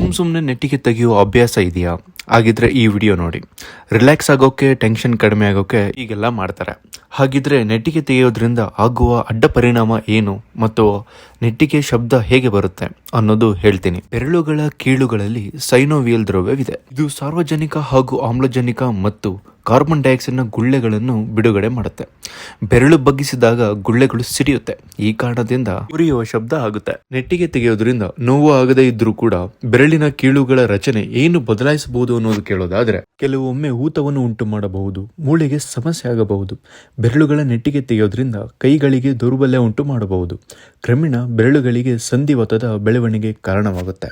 ಸುಮ್ಮನೆ ನೆಟ್ಟಿಗೆ ತೆಗೆಯುವ ಅಭ್ಯಾಸ ಇದೆಯಾ? ಹಾಗಿದ್ರೆ ಈ ವಿಡಿಯೋ ನೋಡಿ. ರಿಲ್ಯಾಕ್ಸ್ ಆಗೋಕೆ, ಟೆನ್ಷನ್ ಕಡಿಮೆ ಆಗೋಕೆ ಹೀಗೆಲ್ಲ ಮಾಡ್ತಾರೆ. ಹಾಗಿದ್ರೆ ನೆಟ್ಟಿಗೆ ತೆಗೆಯೋದ್ರಿಂದ ಆಗುವ ಅಡ್ಡ ಪರಿಣಾಮ ಏನು ಮತ್ತು ನೆಟ್ಟಿಗೆ ಶಬ್ದ ಹೇಗೆ ಬರುತ್ತೆ ಅನ್ನೋದು ಹೇಳ್ತೀನಿ. ಬೆರಳುಗಳ ಕೀಳುಗಳಲ್ಲಿ ಸೈನೋವಿಯಲ್ ದ್ರವ್ಯವಿದೆ. ಇದು ಸಾರ್ವಜನಿಕ ಹಾಗೂ ಆಮ್ಲಜನಕ ಮತ್ತು ಕಾರ್ಬನ್ ಡೈಆಕ್ಸೈಡ್ನ ಗುಳ್ಳೆಗಳನ್ನು ಬಿಡುಗಡೆ ಮಾಡುತ್ತೆ. ಬೆರಳು ಬಗ್ಗಿಸಿದಾಗ ಗುಳ್ಳೆಗಳು ಸಿಡಿಯುತ್ತೆ. ಈ ಕಾರಣದಿಂದ ಉರಿಯುವ ಶಬ್ದ ಆಗುತ್ತೆ. ನೆಟ್ಟಿಗೆ ತೆಗೆಯೋದ್ರಿಂದ ನೋವು ಆಗದೇ ಇದ್ರೂ ಕೂಡ ಬೆರಳಿನ ಕೀಳುಗಳ ರಚನೆ ಏನು ಬದಲಾಯಿಸಬಹುದು ಅನ್ನೋದು ಕೇಳೋದಾದ್ರೆ, ಕೆಲವೊಮ್ಮೆ ಊತವನ್ನು ಉಂಟು ಮಾಡಬಹುದು, ಮೂಳೆಗೆ ಸಮಸ್ಯೆ ಆಗಬಹುದು. ಬೆರಳುಗಳ ನೆಟ್ಟಿಗೆ ತೆಗೆಯೋದ್ರಿಂದ ಕೈಗಳಿಗೆ ದೌರ್ಬಲ್ಯ ಉಂಟು ಮಾಡಬಹುದು. ಕ್ರಮೇಣ ಬೆರಳುಗಳಿಗೆ ಸಂಧಿವಾತದ ಬೆಳವಣಿಗೆ ಕಾರಣವಾಗುತ್ತೆ.